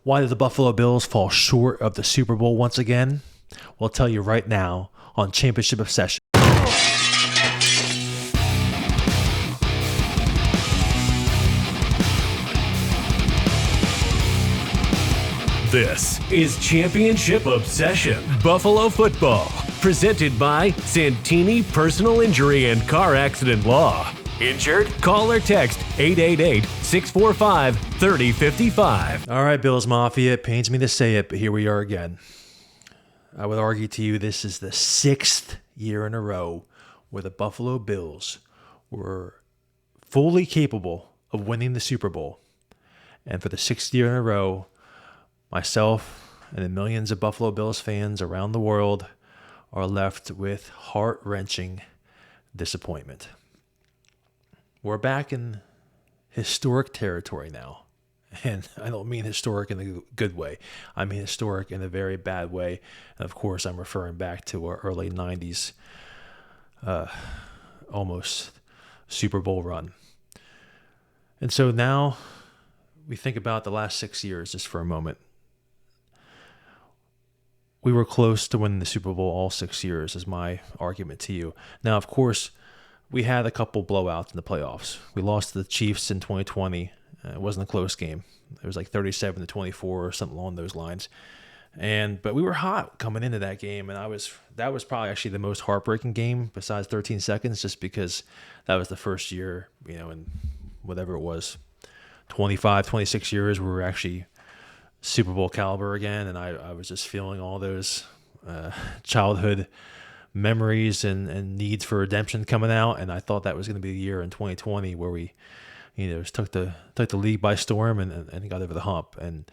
Why did the Buffalo Bills fall short of the Super Bowl once again? We'll tell you right now on Championship Obsession. This is Championship Obsession Buffalo Football, presented by Santini Personal Injury and Car Accident Law. Injured? Call or text 888-645-3055. All right, Bills Mafia, it pains me to say it, but here we are again. I would argue to you this is the 6th year in a row where the Buffalo Bills were fully capable of winning the Super Bowl. And for the 6th year in a row, myself and the millions of Buffalo Bills fans around the world are left with heart-wrenching disappointment. We're back in historic territory now. And I don't mean historic in the good way. I mean historic in a very bad way. And of course, I'm referring back to our early 90s almost Super Bowl run. And so now we think about the last 6 years just for a moment. We were close to winning the Super Bowl all 6 years, is my argument to you. Now, of course, we had a couple blowouts in the playoffs. We lost to the Chiefs in 2020. It wasn't a close game. It was like 37-24 or something along those lines. But we were hot coming into that game, and that was probably actually the most heartbreaking game besides 13 seconds, just because that was the first year, in whatever it was, 25, 26 years, we were actually Super Bowl caliber again, and I was just feeling all those childhood memories and needs for redemption coming out, and I thought that was going to be the year in 2020 where we, just took the league by storm and got over the hump, and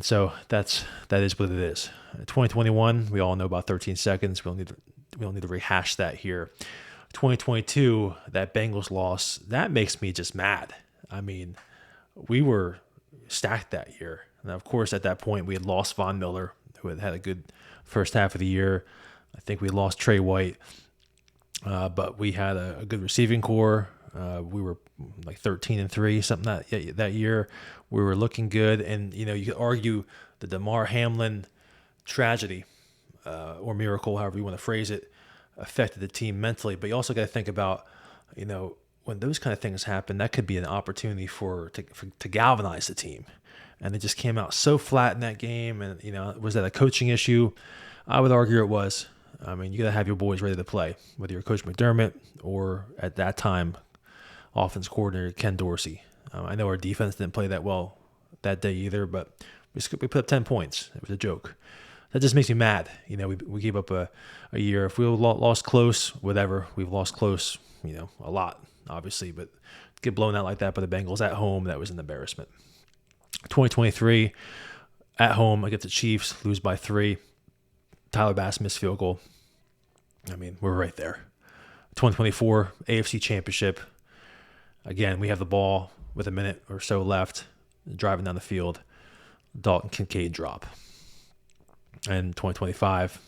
so that is what it is. 2021, we all know about 13 seconds. We don't need to rehash that here. 2022, that Bengals loss, that makes me just mad. I mean, we were stacked that year. And of course, at that point, we had lost Von Miller, who had a good first half of the year. I think we lost Trey White, but we had a good receiving core. We were like 13-3, something that year. We were looking good, and you could argue the Damar Hamlin tragedy or miracle, however you want to phrase it, affected the team mentally. But you also got to think about, when those kind of things happen, that could be an opportunity to galvanize the team. And they just came out so flat in that game. And, was that a coaching issue? I would argue it was. I mean, you got to have your boys ready to play, whether you're Coach McDermott or at that time, offense coordinator Ken Dorsey. I know our defense didn't play that well that day either, but we put up 10 points. It was a joke. That just makes me mad. We gave up a year. If we lost close, whatever, we've lost close, a lot, obviously, but get blown out like that by the Bengals at home, that was an embarrassment. 2023, at home against the Chiefs, lose by 3. Tyler Bass missed field goal. I mean, we're right there. 2024, AFC Championship. Again, we have the ball with a minute or so left, driving down the field. Dalton Kincaid drop. And 2025,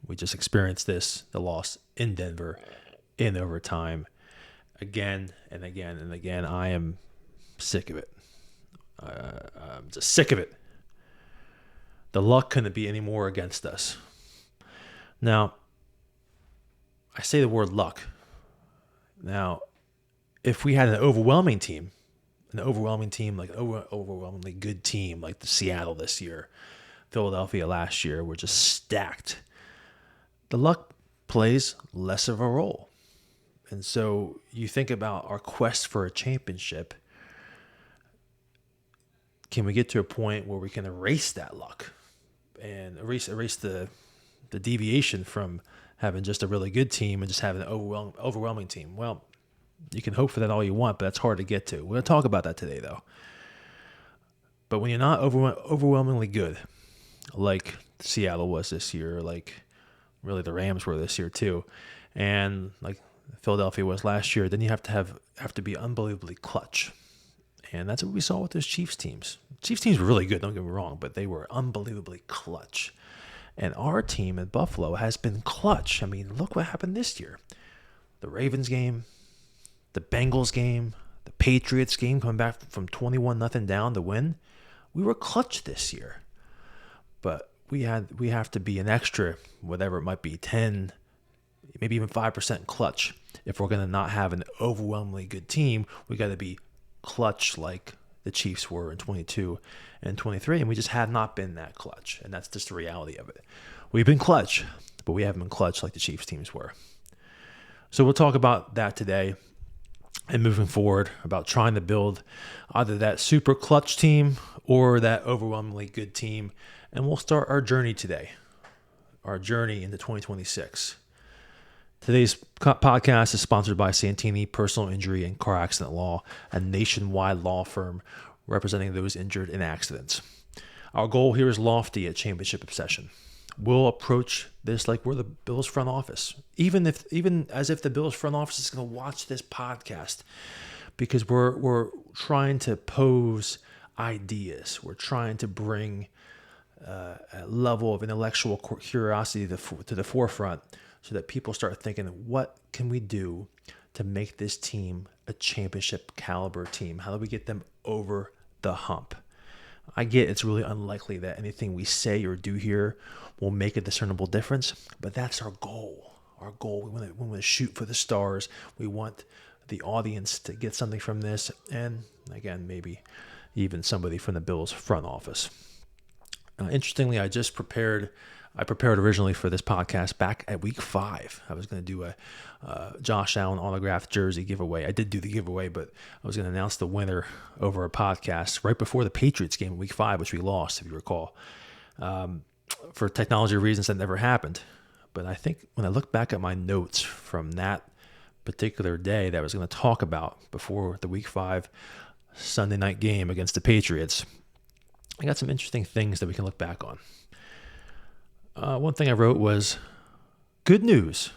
we just experienced the loss in Denver in overtime. Again and again and again. I am sick of it. I'm just sick of it. The luck couldn't be any more against us. Now, I say the word luck. Now, if we had an overwhelming team, like an overwhelmingly good team, like the Seattle this year, Philadelphia last year, were just stacked, the luck plays less of a role. And so you think about our quest for a championship. Can we get to a point where we can erase that luck and erase the deviation from having just a really good team and just having an overwhelming team? Well, you can hope for that all you want, but that's hard to get to. We're going to talk about that today, though. But when you're not overwhelmingly good, like Seattle was this year, like really the Rams were this year too, and like Philadelphia was last year, then you have to be unbelievably clutch. And that's what we saw with those Chiefs teams. Chiefs teams were really good, don't get me wrong, but they were unbelievably clutch. And our team in Buffalo has been clutch. I mean, look what happened this year. The Ravens game, the Bengals game, the Patriots game, coming back from 21-0 down to win. We were clutch this year, but we have to be an extra, whatever it might be, 10, maybe even 5% clutch. If we're going to not have an overwhelmingly good team, we got to be clutch like the Chiefs were in 22 and 23, and we just have not been that clutch, and that's just the reality of it. We've been clutch, but we haven't been clutch like the Chiefs teams were. So we'll talk about that today and moving forward, about trying to build either that super clutch team or that overwhelmingly good team. And we'll start our journey today, our journey into 2026. Today's podcast is sponsored by Santini Personal Injury and Car Accident Law, a nationwide law firm representing those injured in accidents. Our goal here is lofty at Championship Obsession. We'll approach this like we're the Bills front office, even as if the Bills front office is going to watch this podcast, because we're trying to pose ideas. We're trying to bring a level of intellectual curiosity to the forefront, so that people start thinking, what can we do to make this team a championship caliber team? How do we get them over the hump? I get it's really unlikely that anything we say or do here will make a discernible difference, but that's our goal. Our goal, we want to shoot for the stars. We want the audience to get something from this, and again, maybe even somebody from the Bills front office. Interestingly, I prepared originally for this podcast back at week 5. I was going to do a Josh Allen autographed jersey giveaway. I did do the giveaway, but I was going to announce the winner over a podcast right before the Patriots game in week 5, which we lost, if you recall. For technology reasons, that never happened. But I think when I look back at my notes from that particular day that I was going to talk about before the week 5 Sunday night game against the Patriots, I got some interesting things that we can look back on. One thing I wrote was, good news.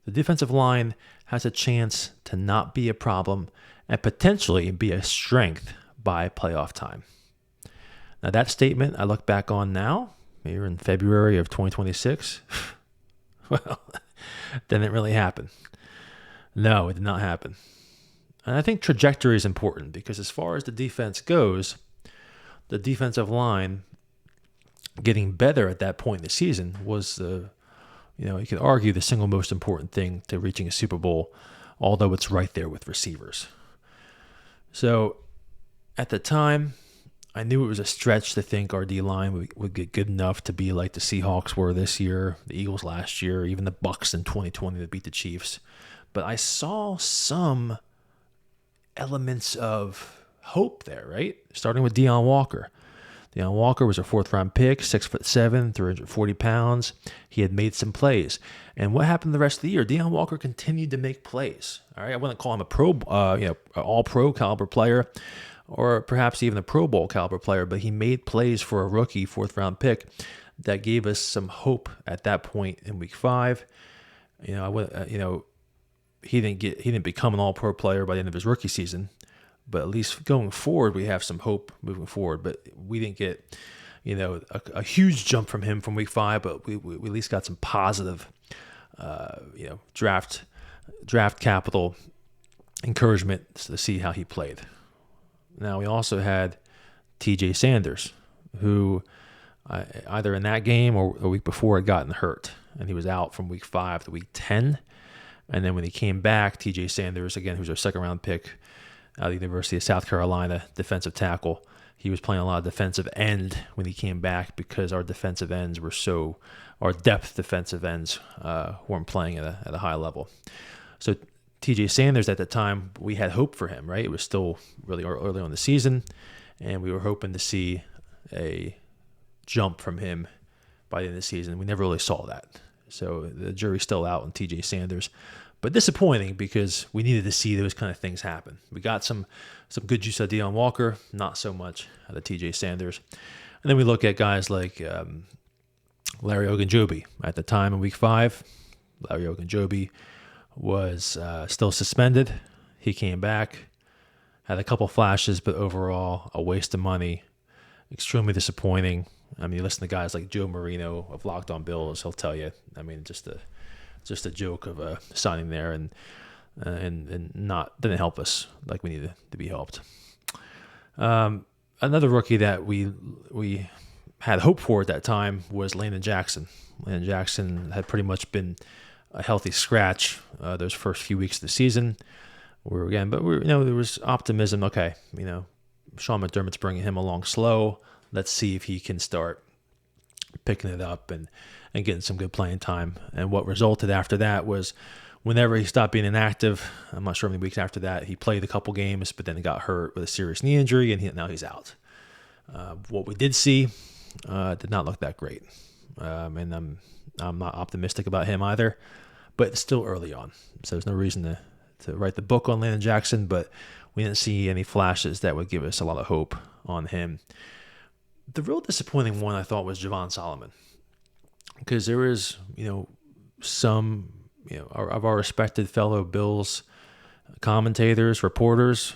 The defensive line has a chance to not be a problem and potentially be a strength by playoff time. Now, that statement I look back on now, maybe in February of 2026, well, didn't really happen. No, it did not happen. And I think trajectory is important, because as far as the defense goes, the defensive line getting better at that point in the season was you could argue the single most important thing to reaching a Super Bowl, although it's right there with receivers. So at the time, I knew it was a stretch to think our D-line would get good enough to be like the Seahawks were this year, the Eagles last year, even the Bucs in 2020 that beat the Chiefs. But I saw some elements of hope there, right? Starting with Deion Walker. Deion Walker was a 4th-round pick, 6'7", 340 pounds. He had made some plays. And what happened the rest of the year? Deion Walker continued to make plays. All right, I wouldn't call him an all-pro caliber player, or perhaps even a Pro Bowl caliber player, but he made plays for a rookie 4th-round pick that gave us some hope at that point in week 5. He didn't become an all-pro player by the end of his rookie season. But at least going forward, we have some hope moving forward. But we didn't get, a huge jump from him from week 5. But we at least got some positive, draft capital encouragement to see how he played. Now, we also had T.J. Sanders, who either in that game or a week before had gotten hurt, and he was out from week 5 to week 10. And then when he came back, T.J. Sanders, again, who's our 2nd-round pick, out of the University of South Carolina, defensive tackle. He was playing a lot of defensive end when he came back, because our defensive ends our depth defensive ends weren't playing at a high level. So TJ Sanders at the time, we had hope for him, right? It was still really early on in the season, and we were hoping to see a jump from him by the end of the season. We never really saw that. So the jury's still out on TJ Sanders. But disappointing, because we needed to see those kind of things happen. We got some good juice out of Deion Walker, not so much out of T.J. Sanders. And then we look at guys like Larry Ogunjobi. At the time in week 5, Larry Ogunjobi was still suspended. He came back, had a couple flashes, but overall a waste of money. Extremely disappointing. I mean, you listen to guys like Joe Marino of Locked On Bills, he'll tell you, I mean, just a joke of signing there, and didn't help us like we needed to be helped. Another rookie that we had hope for at that time was Landon Jackson. Landon Jackson had pretty much been a healthy scratch those first few weeks of the season. There was optimism. Okay, Sean McDermott's bringing him along slow. Let's see if he can start picking it up and getting some good playing time. And what resulted after that was whenever he stopped being inactive, I'm not sure how many weeks after that, he played a couple games, but then he got hurt with a serious knee injury, and now he's out. What we did see did not look that great. And I'm not optimistic about him either, but it's still early on. So there's no reason to write the book on Landon Jackson, but we didn't see any flashes that would give us a lot of hope on him. The real disappointing one I thought was Javon Solomon, because there is, some, of our respected fellow Bills commentators, reporters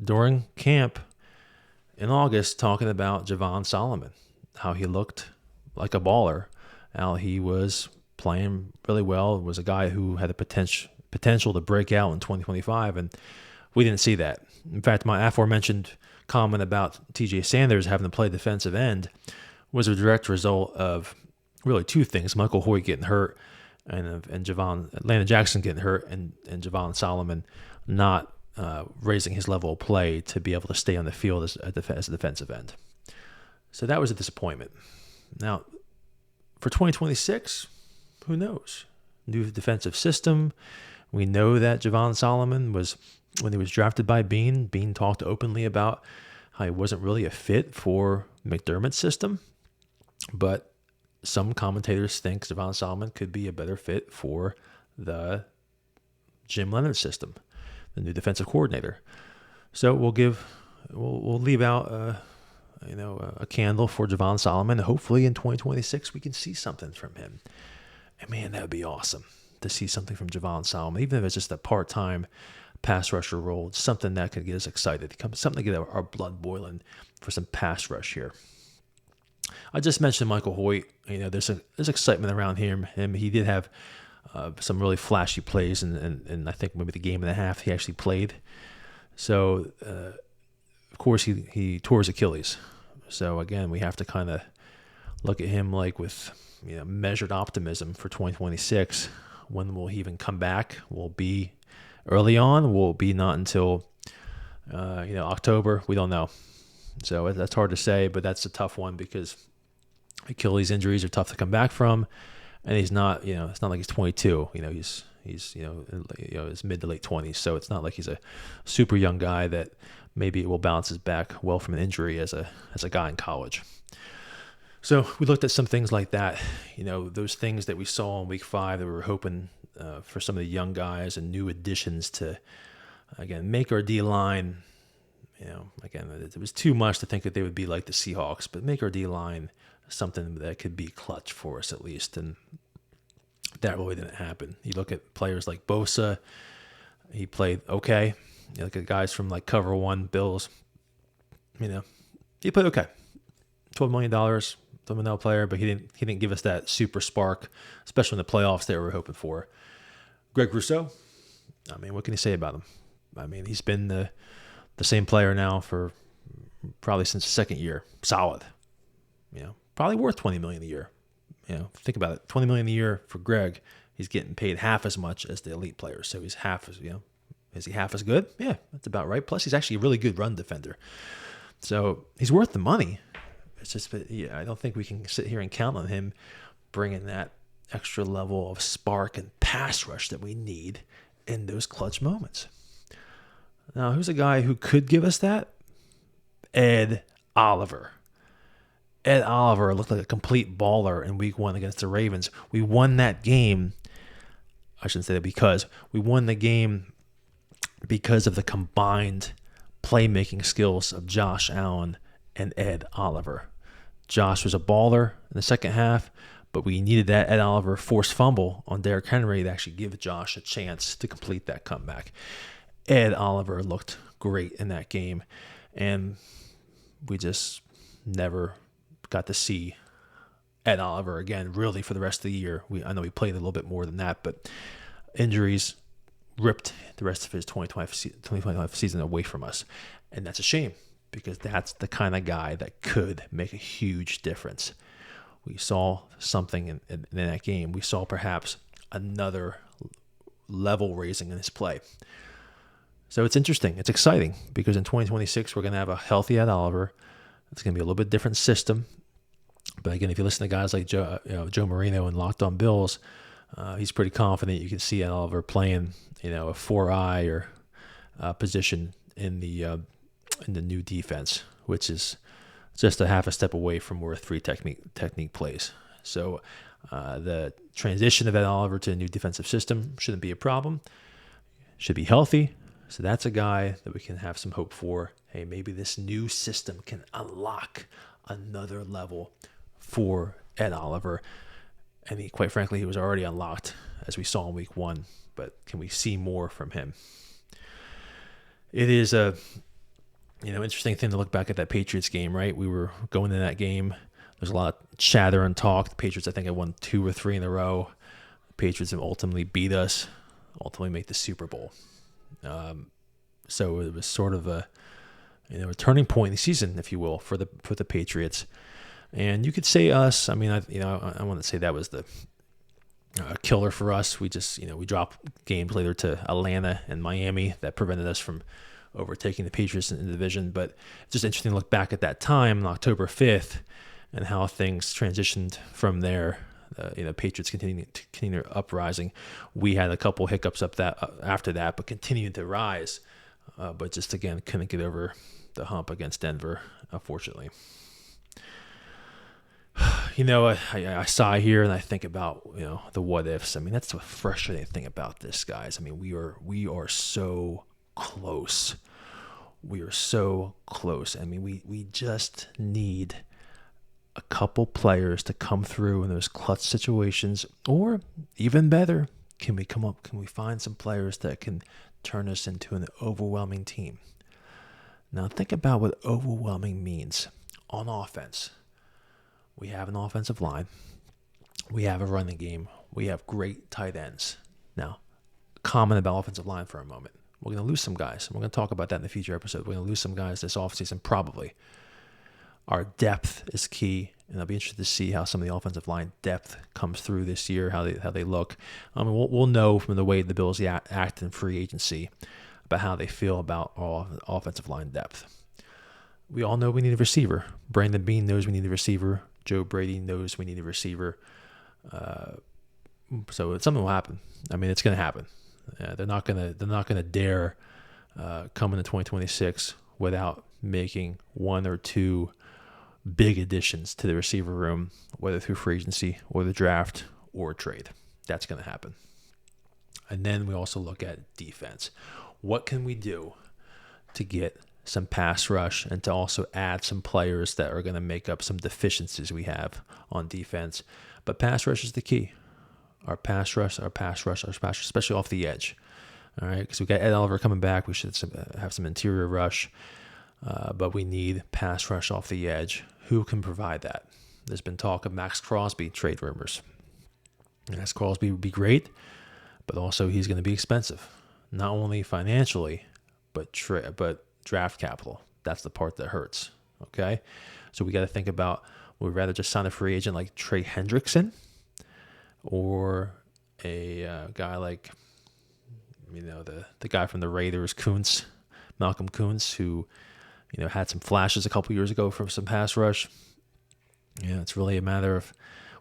during camp in August talking about Javon Solomon, how he looked like a baller, how he was playing really well, was a guy who had the potential to break out in 2025, and we didn't see that. In fact, my aforementioned comment about TJ Sanders having to play defensive end was a direct result of really two things: Michael Hoyt getting hurt, and Landon Jackson getting hurt, and Javon Solomon not raising his level of play to be able to stay on the field as a defensive end. So that was a disappointment. Now, for 2026, who knows? New defensive system. We know that Javon Solomon was, when he was drafted by Bean talked openly about how he wasn't really a fit for McDermott's system, but some commentators think Javon Solomon could be a better fit for the Jim Leonard system, the new defensive coordinator. So we'll leave out a candle for Javon Solomon. Hopefully in 2026 we can see something from him. And man, that would be awesome to see something from Javon Solomon, even if it's just a part-time pass rusher role, something that could get us excited, something to get our blood boiling for some pass rush here. I just mentioned Michael Hoyt. There's excitement around him. He did have some really flashy plays, and I think maybe the game and a half he actually played. So, of course, he tore his Achilles. So again, we have to kind of look at him like with measured optimism for 2026. When will he even come back? Will it be early on? Will it be not until October? We don't know. So that's hard to say, but that's a tough one because Achilles injuries are tough to come back from, and he's not. It's not like he's 22. He's his mid to late 20s. So it's not like he's a super young guy that maybe will bounce back well from an injury as a guy in college. So we looked at some things like that, those things that we saw in week 5 that we were hoping for some of the young guys and new additions to, again, make our D-line, again, it was too much to think that they would be like the Seahawks, but make our D-line something that could be clutch for us at least, and that really didn't happen. You look at players like Bosa, he played okay. You look at guys from like Cover 1 Bills, he played okay. $12 million, $12 million player, but he didn't give us that super spark, especially in the playoffs that we were hoping for. Greg Rousseau, what can you say about him? He's been the same player now for probably since the second year. Solid. Probably worth $20 million a year. Think about it. $20 million a year for Greg. He's getting paid half as much as the elite players. So he's is he half as good? Yeah, that's about right. Plus, he's actually a really good run defender. So he's worth the money. It's just, I don't think we can sit here and count on him bringing that extra level of spark and pass rush that we need in those clutch moments. Now, who's a guy who could give us that? Ed Oliver. Ed Oliver looked like a complete baller in week 1 against the Ravens. We won that game. I shouldn't say that because we won the game because of the combined playmaking skills of Josh Allen and Ed Oliver. Josh was a baller in the second half, but we needed that Ed Oliver forced fumble on Derrick Henry to actually give Josh a chance to complete that comeback. Ed Oliver looked great in that game, and we just never got to see Ed Oliver again, really, for the rest of the year. I know we played a little bit more than that, but injuries ripped the rest of his 2025 season away from us, and that's a shame because that's the kind of guy that could make a huge difference. We saw something in that game. We saw perhaps another level raising in his play. So it's interesting. It's exciting because in 2026, we're going to have a healthy Ed Oliver. It's going to be a little bit different system. But again, if you listen to guys like Joe Marino and Locked On Bills, he's pretty confident. You can see Ed Oliver playing, a 4-eye or position in the new defense, which is just a half a step away from where 3 technique plays. So the transition of Ed Oliver to a new defensive system shouldn't be a problem. Should be healthy. So that's a guy that we can have some hope for. Hey, maybe this new system can unlock another level for Ed Oliver. And quite frankly, he was already unlocked, as we saw in week 1. But can we see more from him? It is a interesting thing to look back at that Patriots game, right? We were going into that game. There's a lot of chatter and talk. The Patriots, I think, had won 2 or 3 in a row. The Patriots have ultimately beat us, ultimately make the Super Bowl. So it was sort of a turning point in the season, if you will, for the Patriots. And you could say us. I mean, I want to say that was the killer for us. We just we dropped games later to Atlanta and Miami that prevented us from overtaking the Patriots in the division. But it's just interesting to look back at that time, on October 5th, and how things transitioned from there. Patriots continue their uprising. We had a couple hiccups after that, but continued to rise. But just again, couldn't get over the hump against Denver, unfortunately. I sigh here and I think about the what ifs. I mean, that's the frustrating thing about this, guys. I mean, we are so close. We are so close. I mean, we just need a couple players to come through in those clutch situations, or even better, can we find some players that can turn us into an overwhelming team? Now think about what overwhelming means on offense. We have an offensive line. We have a running game. We have great tight ends. Now, comment about offensive line for a moment. We're going to lose some guys. We're going to talk about that in the future episode. We're going to lose some guys this offseason, probably. Our depth is key, and I'll be interested to see how some of the offensive line depth comes through this year, how they look. I mean, we'll know from the way the Bills act in free agency about how they feel about our offensive line depth. We all know we need a receiver. Brandon Beane knows we need a receiver. Joe Brady knows we need a receiver. So something will happen. I mean, it's going to happen. They're not going to dare come into 2026 without making 1 or 2 big additions to the receiver room, whether through free agency or the draft or trade. That's going to happen. And then we also look at defense. What can we do to get some pass rush and to also add some players that are going to make up some deficiencies we have on defense? But pass rush is the key. Our pass rush, especially off the edge. All right, because we got Ed Oliver coming back. We should have some interior rush. But we need pass rush off the edge. Who can provide that? There's been talk of Max Crosby trade rumors. Max Crosby would be great, but also he's going to be expensive, not only financially, but draft capital. That's the part that hurts. Okay, so we got to think about: would we rather just sign a free agent like Trey Hendrickson, or a guy like the guy from the Raiders, Malcolm Kuntz, who had some flashes a couple years ago from some pass rush. It's really a matter of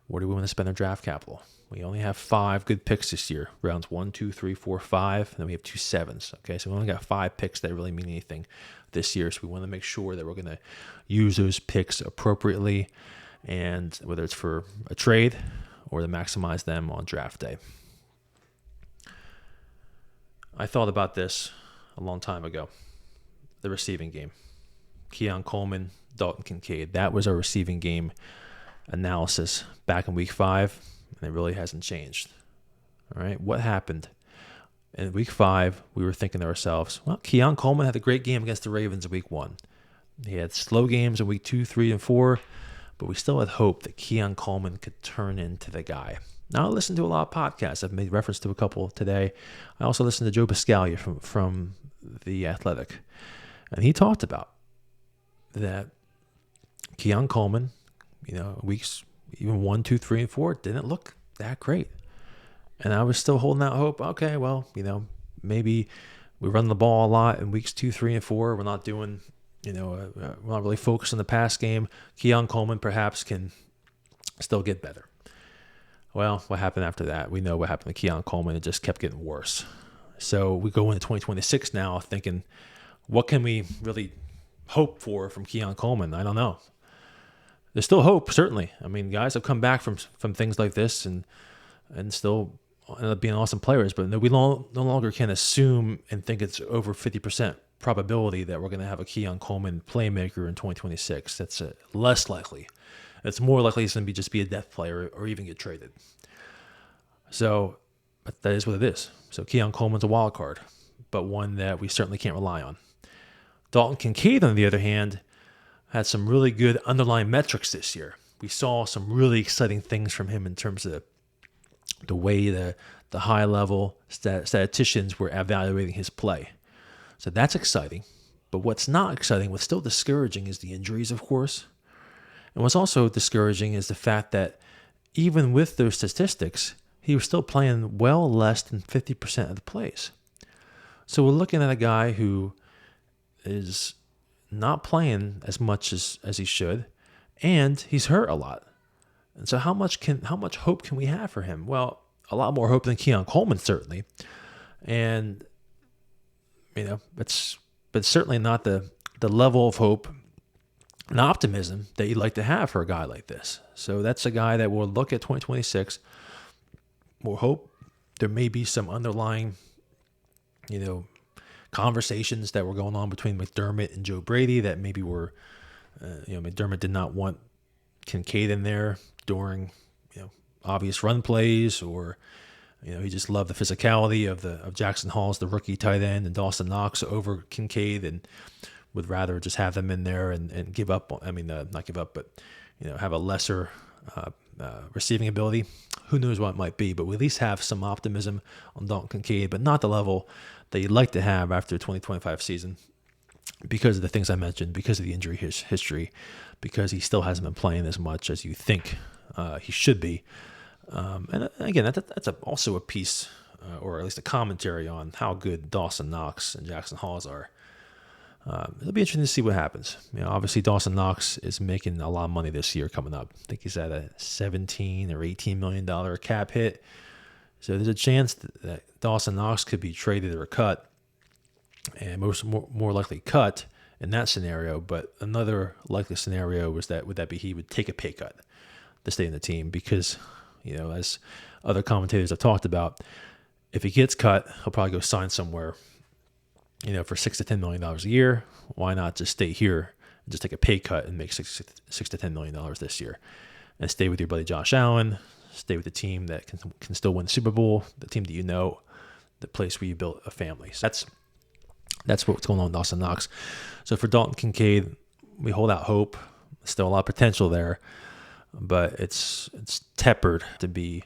where do we want to spend our draft capital. We only have 5 good picks this year, rounds 1, 2, 3, 4, 5, and then we have 2 7s. Okay, so we only got 5 picks that really mean anything this year. So we want to make sure that we're going to use those picks appropriately, and whether it's for a trade or to maximize them on draft day. I thought about this a long time ago. The receiving game. Keon Coleman, Dalton Kincaid. That was our receiving game analysis back in week 5, and it really hasn't changed. All right, what happened? In week 5, we were thinking to ourselves, well, Keon Coleman had a great game against the Ravens in week 1. He had slow games in week 2, 3, and 4, but we still had hope that Keon Coleman could turn into the guy. Now, I listen to a lot of podcasts. I've made reference to a couple today. I also listened to Joe Buscaglia from The Athletic, and he talked about that Keon Coleman, weeks even 1, 2, 3, and 4 didn't look that great. And I was still holding out hope. Okay, well, maybe we run the ball a lot in weeks 2, 3, and 4. We're not doing, we're not really focused on the pass game. Keon Coleman perhaps can still get better. Well, what happened after that? We know what happened to Keon Coleman. It just kept getting worse. So we go into 2026 now thinking, what can we really hope for from Keon Coleman? I don't know. There's still hope, certainly. I mean, guys have come back from things like this and still end up being awesome players, but we no longer can assume and think it's over 50% probability that we're going to have a Keon Coleman playmaker in 2026. That's less likely. It's more likely he's going to just be a depth player or even get traded. So, but that is what it is. So Keon Coleman's a wild card, but one that we certainly can't rely on. Dalton Kincaid, on the other hand, had some really good underlying metrics this year. We saw some really exciting things from him in terms of the way the high-level statisticians were evaluating his play. So that's exciting. But what's not exciting, what's still discouraging, is the injuries, of course. And what's also discouraging is the fact that even with those statistics, he was still playing well less than 50% of the plays. So we're looking at a guy who is not playing as much as he should, and he's hurt a lot. And so how much hope can we have for him? Well, a lot more hope than Keon Coleman, certainly. And but certainly not the level of hope and optimism that you'd like to have for a guy like this. So that's a guy that will look at 2026. We'll hope there may be some underlying, conversations that were going on between McDermott and Joe Brady that maybe were, McDermott did not want Kincaid in there during, obvious run plays, or, he just loved the physicality of Jackson Hall's the rookie tight end and Dawson Knox over Kincaid, and would rather just have them in there and give up. Not give up, but have a lesser receiving ability. Who knows what it might be, but we at least have some optimism on Dalton Kincaid, but not the level that you'd like to have after the 2025 season because of the things I mentioned, because of the injury history, because he still hasn't been playing as much as you think he should be. And again, that's also a piece, or at least a commentary on how good Dawson Knox and Jackson Hawes are. It'll be interesting to see what happens. Obviously Dawson Knox is making a lot of money this year coming up. I think he's at a $17 or $18 million cap hit. So there's a chance that Dawson Knox could be traded or cut, and more likely cut in that scenario. But another likely scenario would that be he would take a pay cut to stay in the team because, as other commentators have talked about, if he gets cut, he'll probably go sign somewhere, for $6 to $10 million a year. Why not just stay here and just take a pay cut and make $6 to $10 million this year, and stay with your buddy Josh Allen, stay with the team that can still win the Super Bowl, the team that the place where you built a family. So that's what's going on with Dawson Knox. So for Dalton Kincaid, we hold out hope. Still a lot of potential there, but it's tempered to be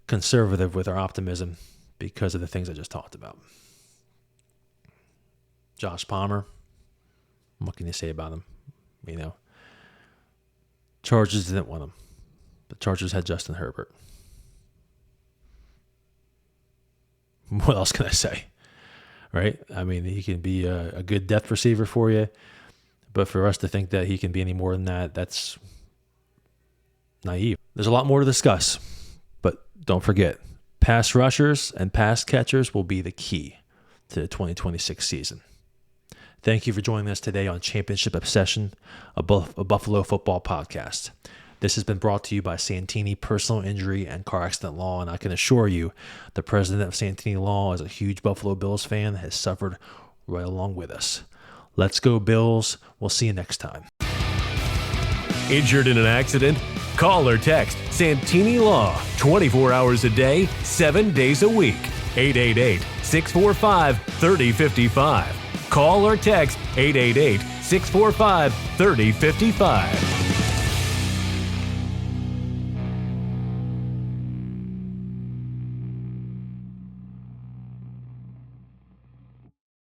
conservative with our optimism because of the things I just talked about. Josh Palmer, what can you say about him? Chargers didn't want him. The Chargers had Justin Herbert. What else can I say? Right? He can be a good depth receiver for you, but for us to think that he can be any more than that, that's naive. There's a lot more to discuss, but don't forget, pass rushers and pass catchers will be the key to the 2026 season. Thank you for joining us today on Championship Obsession, a Buffalo football podcast. This has been brought to you by Santini Personal Injury and Car Accident Law, and I can assure you the president of Santini Law is a huge Buffalo Bills fan, has suffered right along with us. Let's go Bills. We'll see you next time. Injured in an accident? Call or text Santini Law 24 hours a day, 7 days a week. 888-645-3055. Call or text 888-645-3055.